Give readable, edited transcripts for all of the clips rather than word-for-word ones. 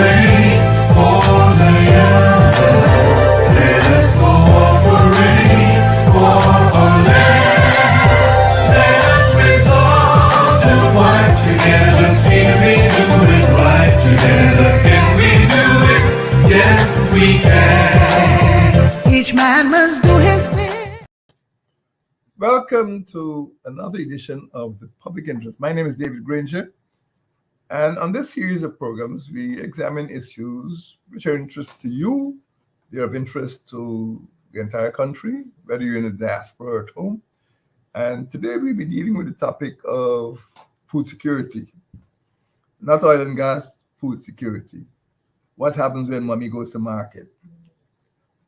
rain for the young. Let us go all for rain for our land. Let us resolve to fight together. See we do it right together. Can we do it? Yes, we can. Each man must do his bit. Welcome to another edition of the Public Interest. My name is David Granger, and on this series of programs, we examine issues which are of interest to you, they're of interest to the entire country, whether you're in the diaspora or at home. And today we'll be dealing with the topic of food security, not oil and gas, food security. What happens when mommy goes to market?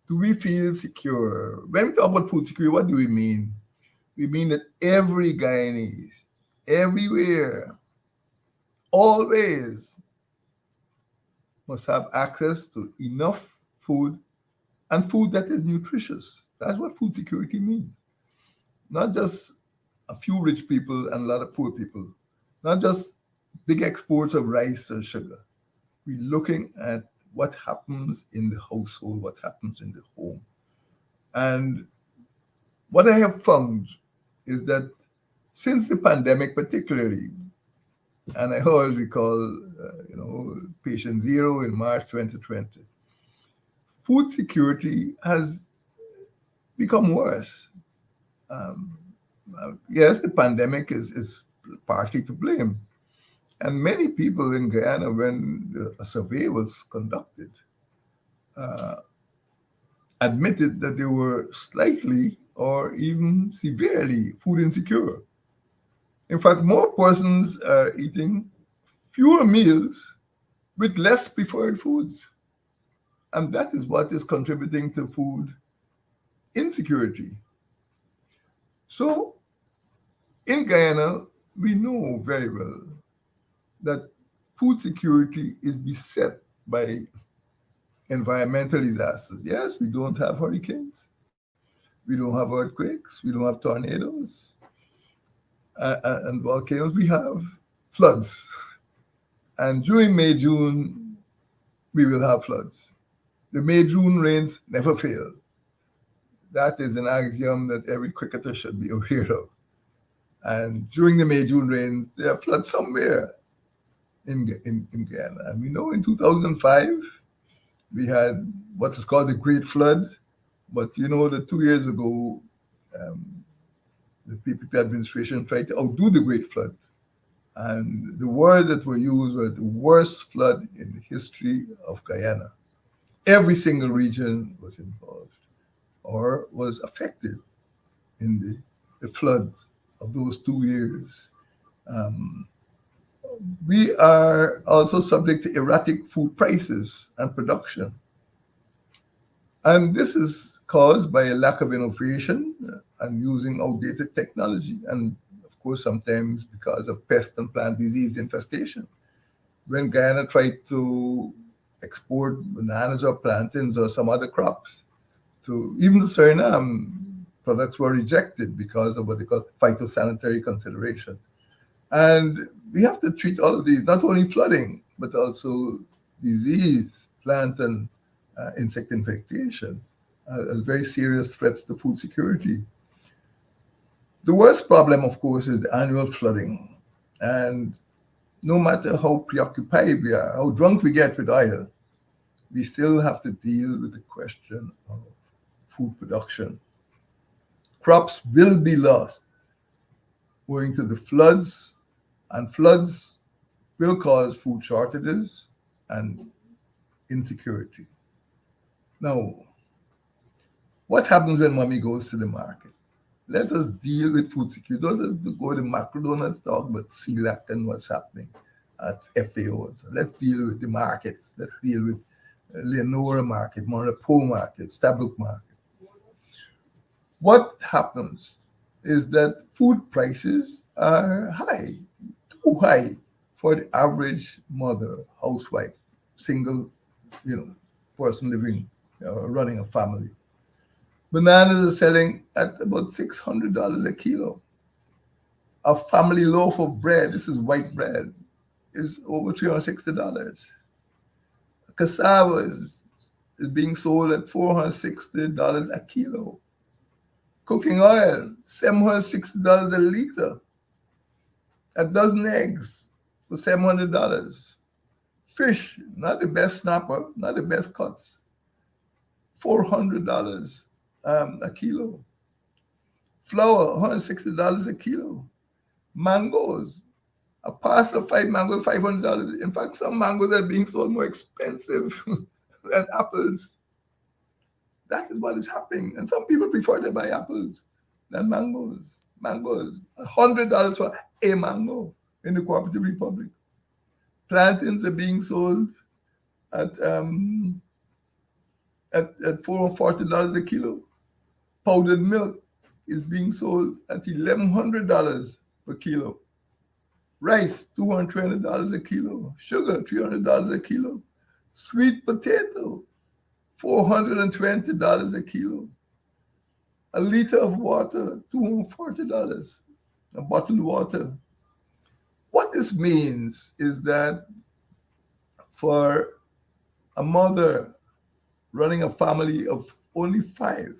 Do we feel secure? When we talk about food security, what do we mean? We mean that every Guyanese, everywhere, always must have access to enough food and food that is nutritious. That's what food security means. Not just a few rich people and a lot of poor people, not just big exports of rice or sugar. We're looking at what happens in the household, what happens in the home. And what I have found is that since the pandemic particularly, and I always recall, patient zero in March 2020, food security has become worse. Yes, the pandemic is partly to blame. And many people in Guyana, when a survey was conducted, admitted that they were slightly or even severely food insecure. In fact, more persons are eating fewer meals with less preferred foods. And that is what is contributing to food insecurity. So in Guyana, we know very well that food security is beset by environmental disasters. Yes, we don't have hurricanes. We don't have earthquakes. We don't have tornadoes and volcanoes. We have floods. And during May, June, we will have floods. The May, June rains never fail. That is an axiom that every cricketer should be aware of. And during the May, June rains, there are floods somewhere in Guyana. And we know in 2005, we had what is called the Great Flood. But you know that 2 years ago, the PPP administration tried to outdo the Great Flood. And the word that were used was the worst flood in the history of Guyana. Every single region was involved or was affected in the flood of those 2 years. We are also subject to erratic food prices and production. And this is caused by a lack of innovation and using outdated technology. And of course, sometimes because of pest and plant disease infestation. When Guyana tried to export bananas or plantains or some other crops to even Suriname, products were rejected because of what they call phytosanitary consideration. And we have to treat all of these, not only flooding, but also disease, plant and insect infestation as very serious threats to food security. The worst problem, of course, is the annual flooding. And no matter how preoccupied we are, how drunk we get with oil, we still have to deal with the question of food production. Crops will be lost owing to the floods, and floods will cause food shortages and insecurity. Now, what happens when mommy goes to the market? Let us deal with food security. Don't just go to McDonald's, talk about CELAC and what's happening at FAO. So let's deal with the markets. Let's deal with Leonora market, Monapo market, Stabrook market. What happens is that food prices are high, too high for the average mother, housewife, single, person living, running a family. Bananas are selling at about $600 a kilo. A family loaf of bread, this is white bread, is over $360. Cassava is being sold at $460 a kilo. Cooking oil, $760 a liter. A dozen eggs for $700. Fish, not the best snapper, not the best cuts, $400 a kilo. Flour, $160 a kilo. Mangoes, a parcel of 5 mangoes, $500. In fact, some mangoes are being sold more expensive than apples. That is what is happening. And some people prefer to buy apples than mangoes. Mangoes, $100 for a mango in the Cooperative Republic. Plantains are being sold at $440 a kilo. Powdered milk is being sold at $1,100 per kilo. Rice, $220 a kilo. Sugar, $300 a kilo. Sweet potato, $420 a kilo. A liter of water, $240. A bottled water. What this means is that for a mother running a family of only 5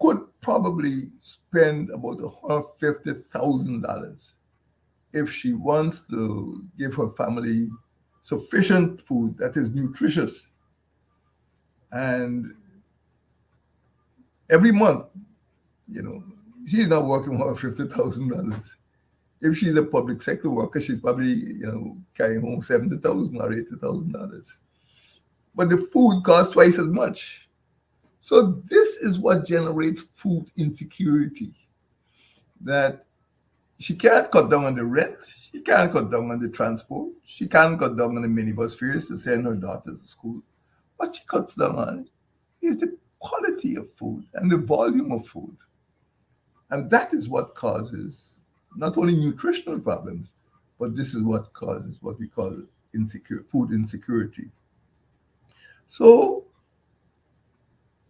could probably spend about $150,000 if she wants to give her family sufficient food that is nutritious. And every month, she's not working for $50,000. If she's a public sector worker, she's probably, carrying home $70,000 or $80,000. But the food costs twice as much. So this is what generates food insecurity. That she can't cut down on the rent, she can't cut down on the transport, she can't cut down on the minibus fares to send her daughter to school. What she cuts down on is the quality of food and the volume of food. And that is what causes not only nutritional problems, but this is what causes what we call food insecurity. So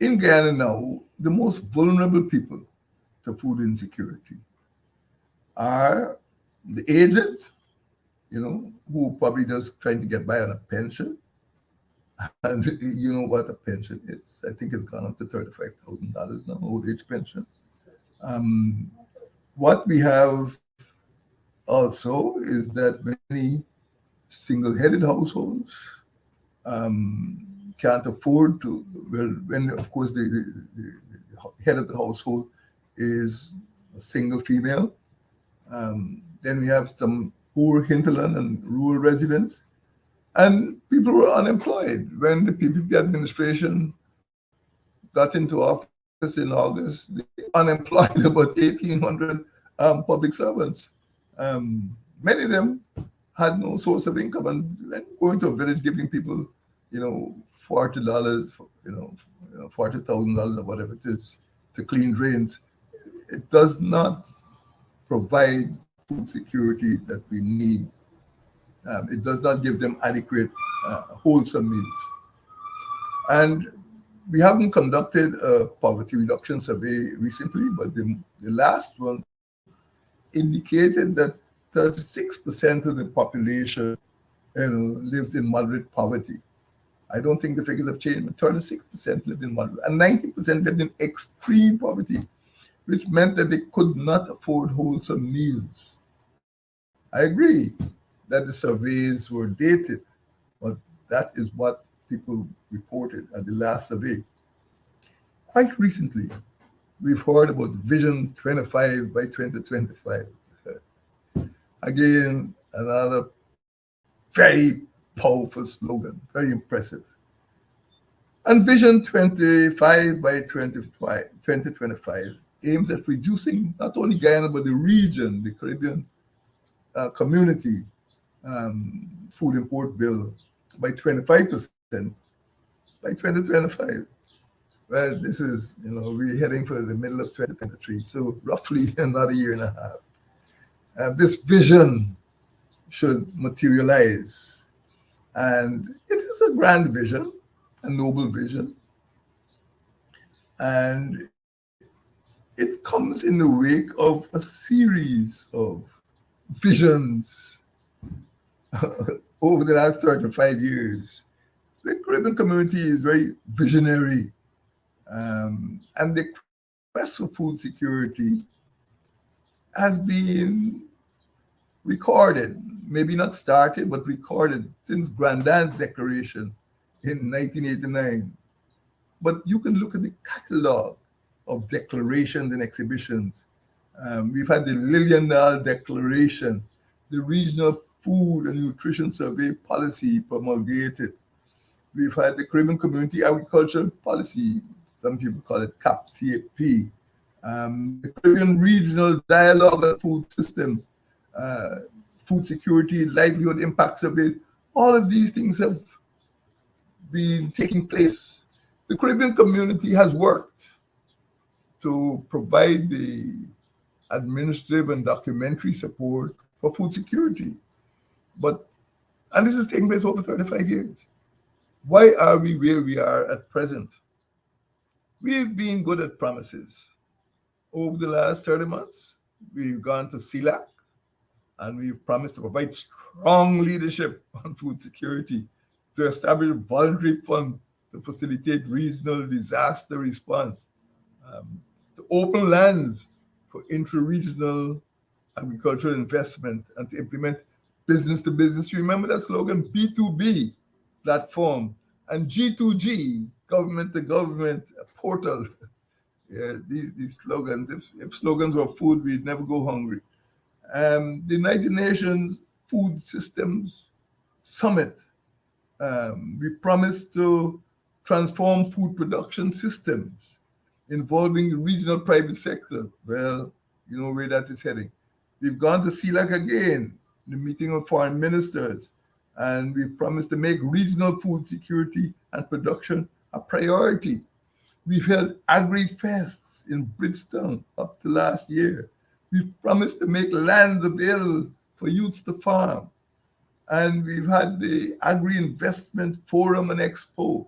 in Guyana now, the most vulnerable people to food insecurity are the aged, who probably just trying to get by on a pension. And you know what a pension is. I think it's gone up to $35,000 now, old age pension. What we have also is that many single-headed households can't afford to, when of course the head of the household is a single female. Then we have some poor hinterland and rural residents, and people were unemployed. When the PPP administration got into office in August, they unemployed about 1,800 public servants. Many of them had no source of income, and going to a village giving people, $40, $40,000 or whatever it is to clean drains, it does not provide food security that we need. It does not give them adequate, wholesome meals. And we haven't conducted a poverty reduction survey recently, but the last one indicated that 36% of the population lived in moderate poverty. I don't think the figures have changed, but 36% lived in moderate, and 90% lived in extreme poverty, which meant that they could not afford wholesome meals. I agree that the surveys were dated, but that is what people reported at the last survey. Quite recently, we've heard about Vision 25 by 2025. Again, another very powerful slogan, very impressive. And Vision 25 by 2025 aims at reducing not only Guyana, but the region, the Caribbean community food import bill by 25% by 2025. Well, this is, we're heading for the middle of 2023, so roughly another year and a half. This vision should materialize. And it is a grand vision, a noble vision. And it comes in the wake of a series of visions over the last 35 years. The Caribbean community is very visionary, and the quest for food security has been recorded, maybe not started, but recorded since Grandin's declaration in 1989. But you can look at the catalog of declarations and exhibitions. We've had the Lilienthal Declaration, the Regional Food and Nutrition Survey Policy promulgated. We've had the Caribbean Community Agricultural Policy, some people call it CAP, the Caribbean Regional Dialogue on Food Systems, uh, Food Security, Livelihood Impact Surveys. All of these things have been taking place. The Caribbean community has worked to provide the administrative and documentary support for food security. But, and this is taking place over 35 years. Why are we where we are at present? We've been good at promises. Over the last 30 months, we've gone to CELAC and we've promised to provide strong leadership on food security, to establish a voluntary fund to facilitate regional disaster response, to open lands for intra-regional agricultural investment, and to implement business to business. Remember that slogan, B2B platform, and G2G, government to government portal. Yeah, these slogans, if slogans were food, we'd never go hungry. The United Nations Food Systems Summit, we promised to transform food production systems involving the regional private sector. Well, you know where that is heading. We've gone to CELAC again, the meeting of foreign ministers, and we've promised to make regional food security and production a priority. We've held agri-fests in Bridgetown up to last year. We've promised to make lands available for youths to farm. And we've had the Agri-Investment Forum and Expo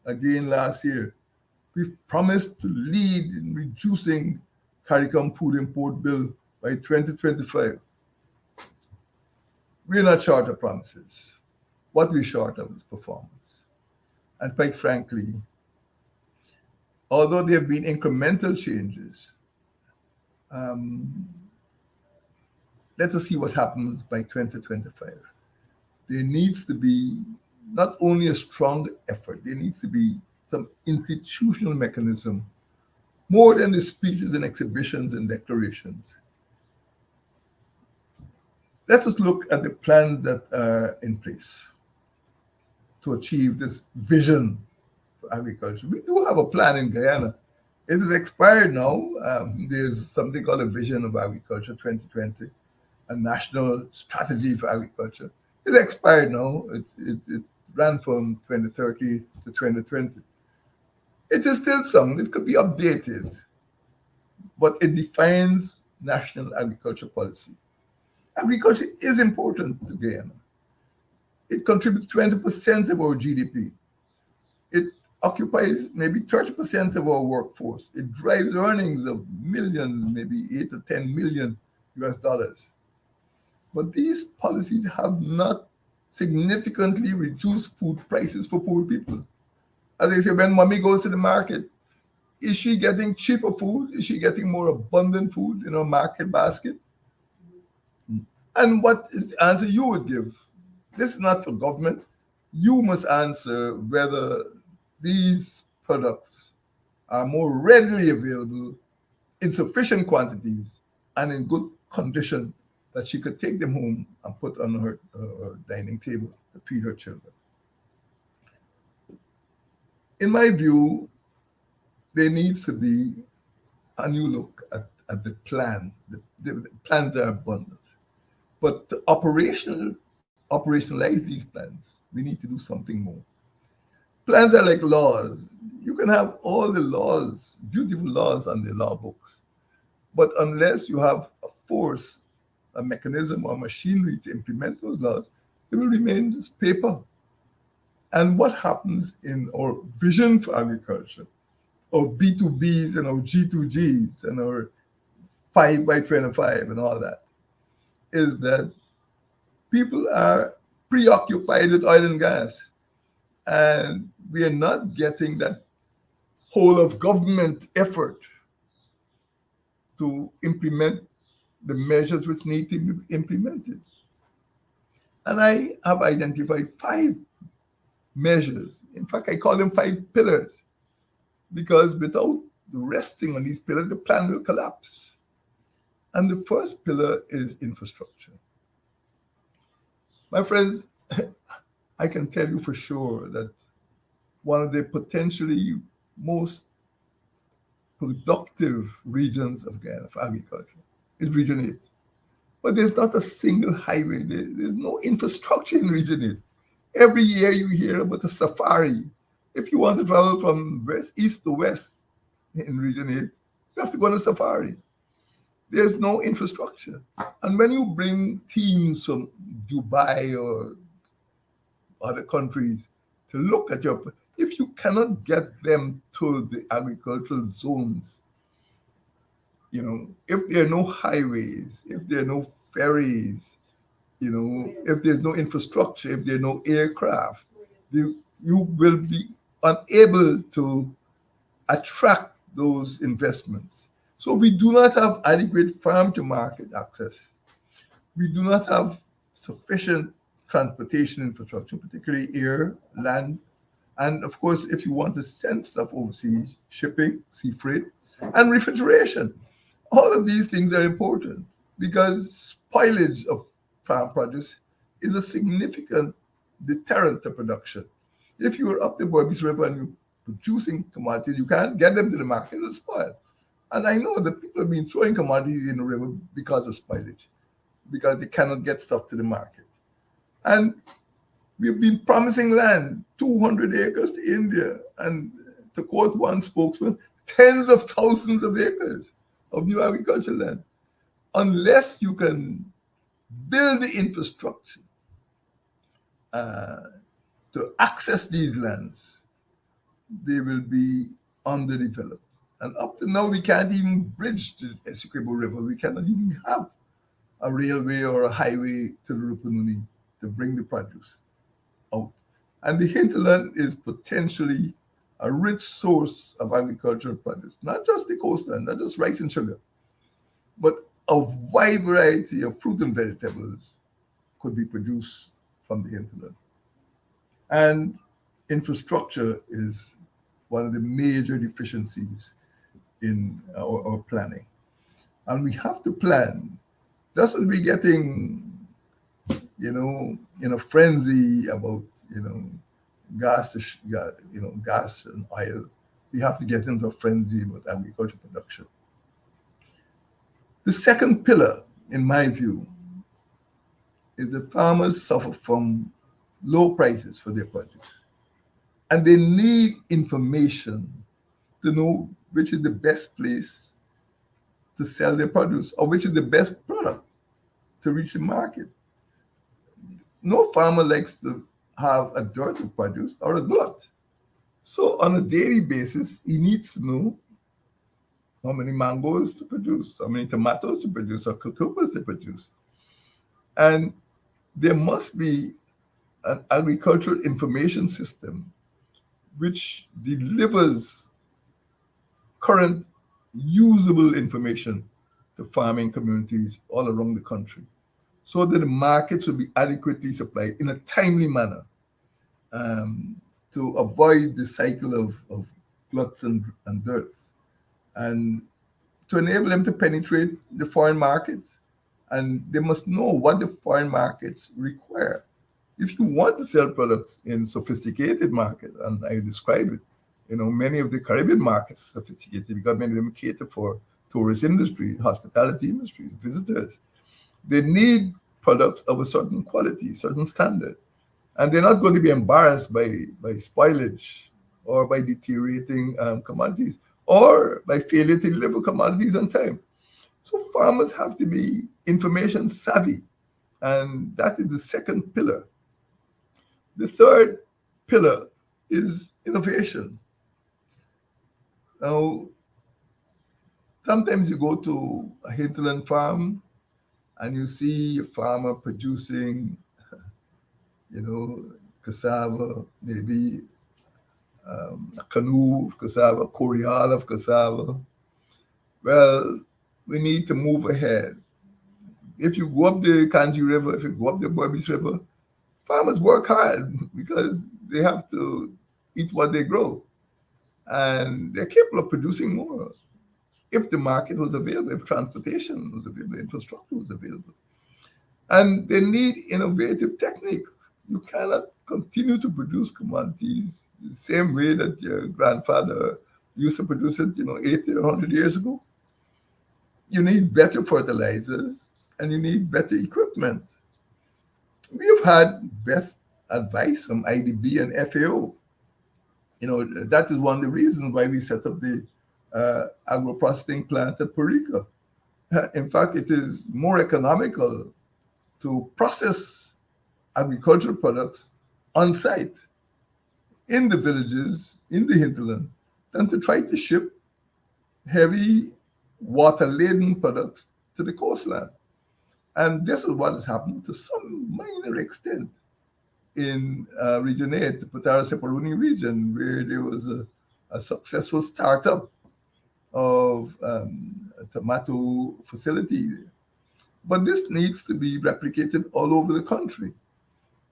again last year. We've promised to lead in reducing CARICOM food import bill by 2025. We're not short of promises. What we're short of is performance. And quite frankly, although there have been incremental changes, um, let us see what happens by 2025. There needs to be not only a strong effort, there needs to be some institutional mechanism, more than the speeches and exhibitions and declarations. Let us look at the plans that are in place to achieve this vision for agriculture. We do have a plan in Guyana. It is expired now. There's something called a Vision of Agriculture 2020, a national strategy for agriculture. It's expired now. It ran from 2030 to 2020. It is still something. It could be updated, but it defines national agriculture policy. Agriculture is important to Guyana. It contributes 20% of our GDP. It occupies maybe 30% of our workforce. It drives earnings of millions, maybe 8 to 10 million US dollars. But these policies have not significantly reduced food prices for poor people. As I say, when mommy goes to the market, is she getting cheaper food? Is she getting more abundant food in her market basket? And what is the answer you would give? This is not for government. You must answer whether these products are more readily available in sufficient quantities and in good condition that she could take them home and put on her dining table to feed her children. In my view, there needs to be a new look at the plan. The plans are abundant. But to operationalize these plans, we need to do something more. Plans are like laws. You can have all the laws, beautiful laws on the law books, but unless you have a force, a mechanism, or machinery to implement those laws, they will remain just paper. And what happens in our vision for agriculture, our B2Bs and our G2Gs and our 5 by 25 and all that, is that People are preoccupied with oil and gas, and we are not getting that whole of government effort to implement the measures which need to be implemented. And I have identified five measures. In fact, I call them five pillars because without resting on these pillars, the plan will collapse. And the first pillar is infrastructure. My friends, I can tell you for sure that one of the potentially most productive regions of Ghana for agriculture is Region 8. But there's not a single highway. There's no infrastructure in Region 8. Every year you hear about a safari. If you want to travel from east to west in Region 8, you have to go on a safari. There's no infrastructure. And when you bring teams from Dubai or other countries to look at if you cannot get them to the agricultural zones, if there are no highways, if there are no ferries, if there's no infrastructure, if there are no aircraft, you will be unable to attract those investments. So we do not have adequate farm to market access. We do not have sufficient transportation infrastructure, particularly air, land, and of course, if you want to send stuff overseas, shipping, sea freight, and refrigeration. All of these things are important because spoilage of farm produce is a significant deterrent to production. If you are up the Berbice River and you're producing commodities, you can't get them to the market, it'll spoil. And I know that people have been throwing commodities in the river because of spoilage, because they cannot get stuff to the market. And we've been promising land, 200 acres to India, and to quote one spokesman, tens of thousands of acres of new agricultural land. Unless you can build the infrastructure uh, to access these lands, they will be underdeveloped. And up to now, we can't even bridge the Essequibo River. We cannot even have a railway or a highway to the Rupununi to bring the produce out. And the hinterland is potentially a rich source of agricultural produce, not just the coastland, not just rice and sugar, but a wide variety of fruit and vegetables could be produced from the hinterland. And infrastructure is one of the major deficiencies in our planning. And we have to plan, just as we're getting, in a frenzy about, gas and oil, we have to get into a frenzy about agricultural production. The second pillar, in my view, is the farmers suffer from low prices for their produce. And they need information to know which is the best place to sell their produce or which is the best product to reach the market. No farmer likes to have a dearth of produce or a glut. So on a daily basis, he needs to know how many mangoes to produce, how many tomatoes to produce, or cucumbers to produce. And there must be an agricultural information system which delivers current usable information to farming communities all around the country so that the markets will be adequately supplied in a timely manner, to avoid the cycle of gluts and dearths, and to enable them to penetrate the foreign markets. And they must know what the foreign markets require. If you want to sell products in sophisticated markets, and I describe it, many of the Caribbean markets are sophisticated because many of them cater for tourist industry, hospitality industry, visitors. They need products of a certain quality, certain standard. And they're not going to be embarrassed by spoilage or by deteriorating commodities or by failure to deliver commodities on time. So farmers have to be information savvy. And that is the second pillar. The third pillar is innovation. Now, sometimes you go to a hinterland farm and you see a farmer producing you know, cassava, maybe a canoe of cassava, corial of cassava. Well, we need to move ahead. If you go up the Kanji River, if you go up the Berbice River, farmers work hard because they have to eat what they grow. And they're capable of producing more if the market was available, if transportation was available, infrastructure was available. And they need innovative techniques. You cannot continue to produce commodities the same way that your grandfather used to produce it, 80 or 100 years ago. You need better fertilizers and you need better equipment. We've had best advice from IDB and FAO. That is one of the reasons why we set up the agro-processing plant at Porica. In fact, it is more economical to process agricultural products on site in the villages, in the hinterland, than to try to ship heavy water laden products to the coastline. And this is what has happened to some minor extent in Region 8, the Patara Separuni region, where there was a successful startup of a tomato facility. But this needs to be replicated all over the country.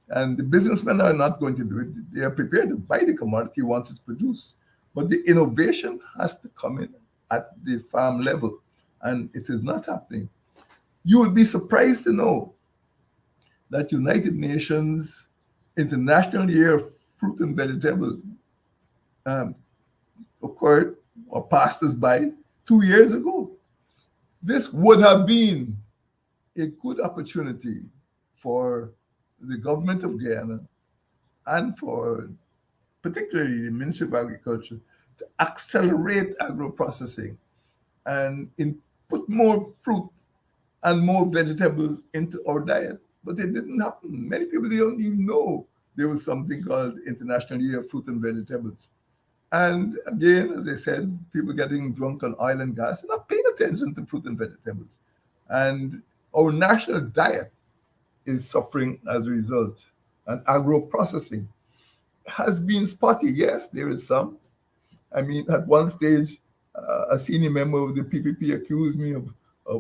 And the businessmen are not going to do it. They are prepared to buy the commodity once it's produced. But the innovation has to come in at the farm level. And it is not happening. You will be surprised to know that United Nations International Year of Fruit and Vegetable um, occurred or passed us by 2 years ago. This would have been a good opportunity for the government of Guyana and for particularly the Ministry of Agriculture to accelerate agro-processing and put more fruit and more vegetables into our diet. But it didn't happen. Many people don't even know there was something called International Year of Fruit and Vegetables. And again, as I said, people getting drunk on oil and gas and not paying attention to fruit and vegetables. And our national diet is suffering as a result. And agro-processing has been spotty. Yes, there is some. I mean, at one stage, a senior member of the PPP accused me of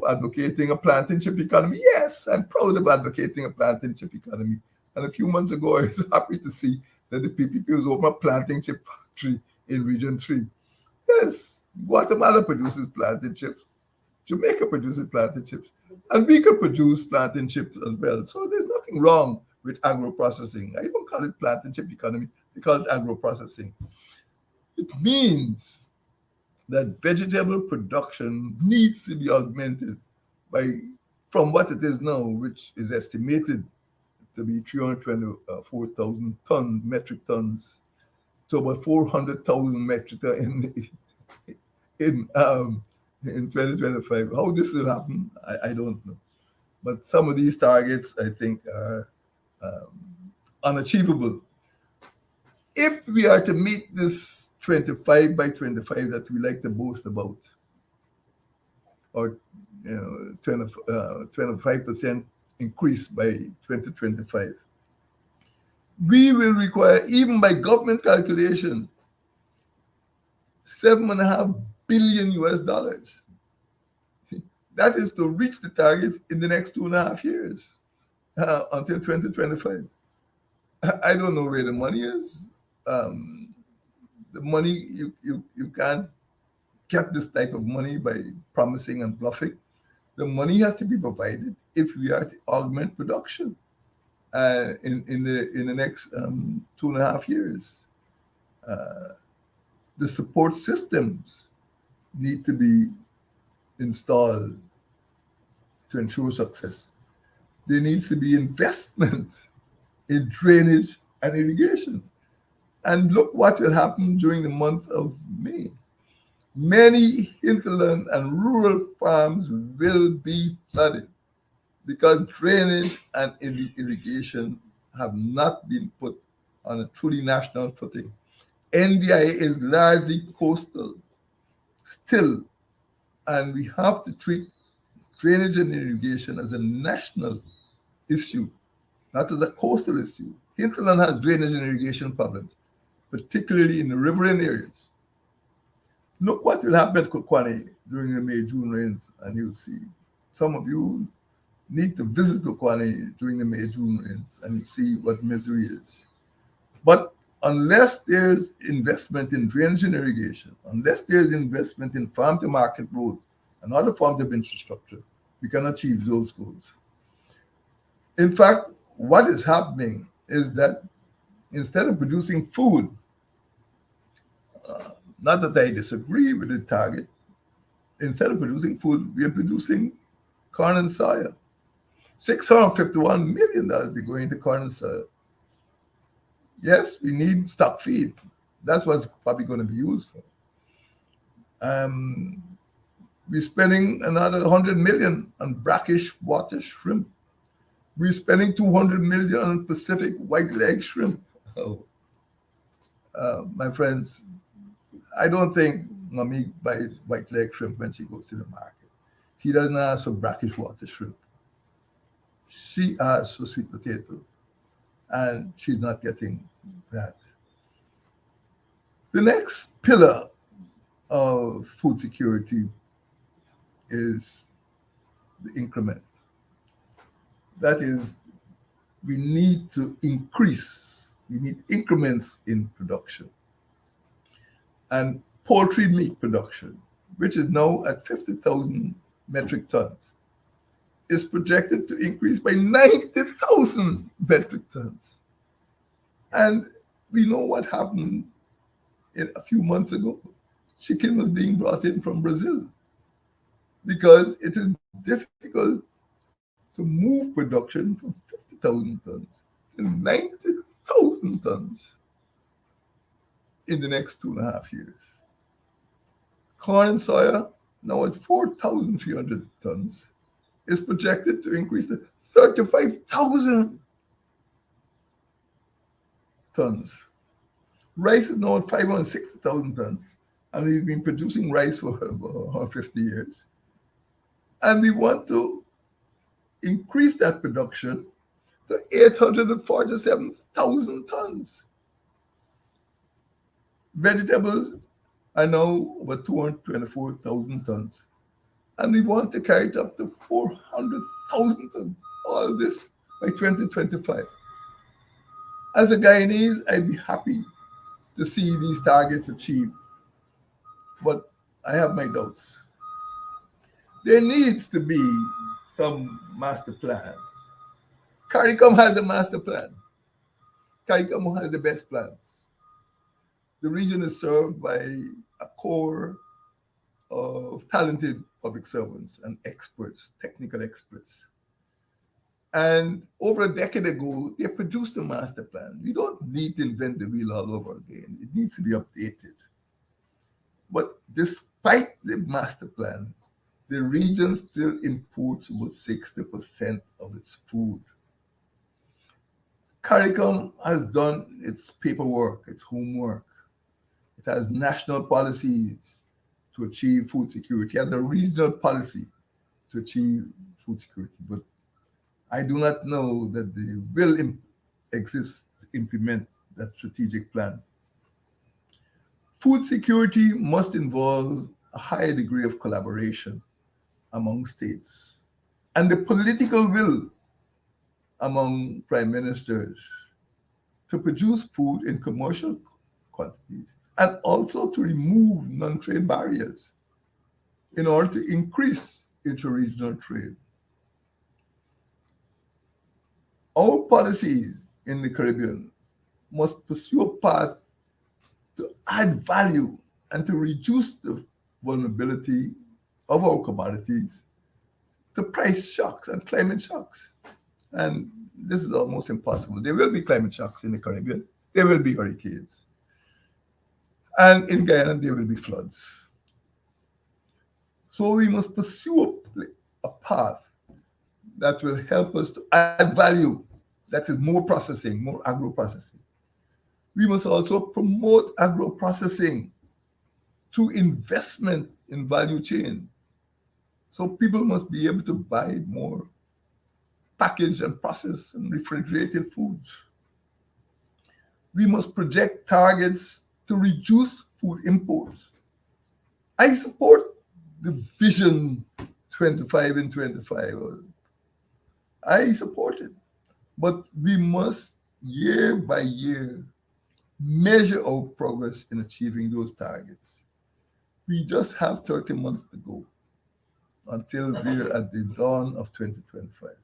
advocating a planting chip economy. Yes, I'm proud of advocating a planting chip economy. And a few months ago, I was happy to see that the PPP was opening a planting chip factory in Region 3. Yes, Guatemala produces planting chips. Jamaica produces planting chips. And we can produce planting chips as well. So there's nothing wrong with agro-processing. I don't call it planting chip economy. They call it agro-processing. It means that vegetable production needs to be augmented by from what it is now, which is estimated to be 324,000 metric tons, to about 400,000 metric tons in 2025. How this will happen, I don't know. But some of these targets, I think, are unachievable. If we are to meet this 25 by 25 that we like to boast about, or 25% increase by 2025, we will require, even by government calculation, $7.5 billion US. That is to reach the targets in the next 2.5 years until 2025. I don't know where the money is. The money, you can't get this type of money by promising and bluffing. The money has to be provided if we are to augment production in the next 2.5 years. The support systems need to be installed to ensure success. There needs to be investment in drainage and irrigation. And look what will happen during the month of May. Many hinterland and rural farms will be flooded because drainage and irrigation have not been put on a truly national footing. NDI is largely coastal still, and we have to treat drainage and irrigation as a national issue, not as a coastal issue. Hinterland has drainage and irrigation problems, particularly in the riverine areas. Look what will happen at Kokwani during the May-June rains, and you'll see. Some of you need to visit Kokwani during the May-June rains and see what misery is. But unless there's investment in drainage and irrigation, unless there's investment in farm-to-market roads and other forms of infrastructure, we can achieve those goals. In fact, what is happening is that instead of producing food, not that I disagree with the target, instead of producing food, we are producing corn and soya. $651 million be going to corn and soya. Yes, we need stock feed. That's what's probably going to be used for. Um, we're spending another 100 million on brackish water shrimp. We're spending 200 million on Pacific white leg shrimp. Oh, my friends, I don't think mommy buys white leg shrimp when she goes to the market. She doesn't ask for brackish water shrimp. She asks for sweet potato, and she's not getting that. The next pillar of food security is the increment. That is, we need to increase, we need increments in production. And poultry meat production, which is now at 50,000 metric tons, is projected to increase by 90,000 metric tons. And we know what happened a few months ago. Chicken was being brought in from Brazil because it is difficult to move production from 50,000 tons to 90,000 tons in the next 2.5 years. Corn and soya, now at 4,300 tons, is projected to increase to 35,000 tons. Rice is now at 560,000 tons, and we've been producing rice for about 50 years. And we want to increase that production to 847,000 tons. Vegetables are now about 224,000 tons. And we want to carry it up to 400,000 tons. All of this by 2025. As a Guyanese, I'd be happy to see these targets achieved, but I have my doubts. There needs to be some master plan. CARICOM has a master plan. CARICOM has the best plans. The region is served by a core of talented public servants and experts, technical experts. And over a decade ago, they produced a master plan. We don't need to invent the wheel all over again. It needs to be updated. But despite the master plan, the region still imports about 60% of its food. CARICOM has done its paperwork, its homework. It has national policies to achieve food security. It has a regional policy to achieve food security. But I do not know that they will exist to implement that strategic plan. Food security must involve a higher degree of collaboration among states and the political will among prime ministers to produce food in commercial quantities and also to remove non-trade barriers in order to increase inter-regional trade. Our policies in the Caribbean must pursue a path to add value and to reduce the vulnerability of our commodities to price shocks and climate shocks. And this is almost impossible. There will be climate shocks in the Caribbean. There will be hurricanes. And in Guyana, there will be floods. So we must pursue a path that will help us to add value, that is more processing, more agro-processing. We must also promote agro-processing through investment in value chain. So people must be able to buy more packaged and processed and refrigerated foods. We must project targets to reduce food imports. I support the Vision 25 in 25. I support it. But we must, year by year, measure our progress in achieving those targets. We just have 30 months to go until we're at the dawn of 2025.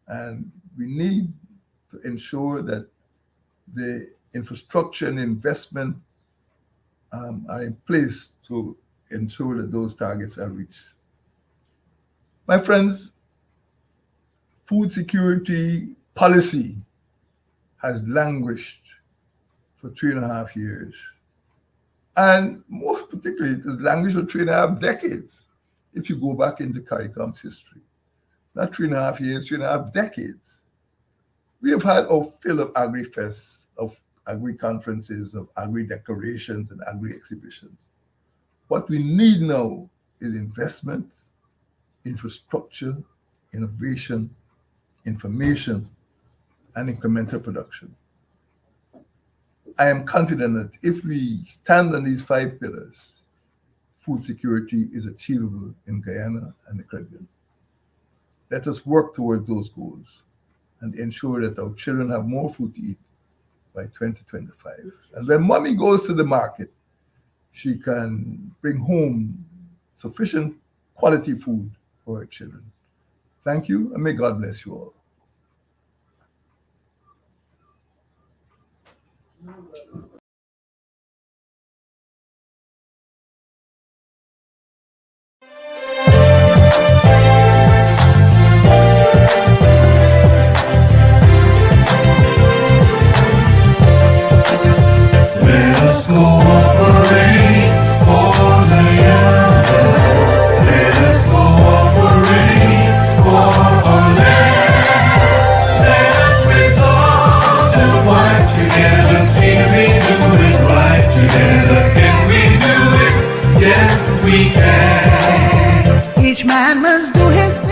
And we need to ensure that the infrastructure and investment are in place to ensure that those targets are reached. My friends, food security policy has languished for 3.5 years. And most particularly, it has languished for 3.5 decades, if you go back into CARICOM's history. Not 3.5 years, 3.5 decades. We have had our fill of agri-fests, of agri-conferences, of agri-declarations and agri-exhibitions. What we need now is investment, infrastructure, innovation, information, and incremental production. I am confident that if we stand on these 5 pillars, food security is achievable in Guyana and the Caribbean. Let us work toward those goals and ensure that our children have more food to eat by 2025. And when mommy goes to the market, she can bring home sufficient quality food for her children. Thank you, and may God bless you all. Let us cooperate for the young. Let us cooperate for our land. Let us resolve to work together. See we do it right together. Can we do it? Yes, we can. Each man must do his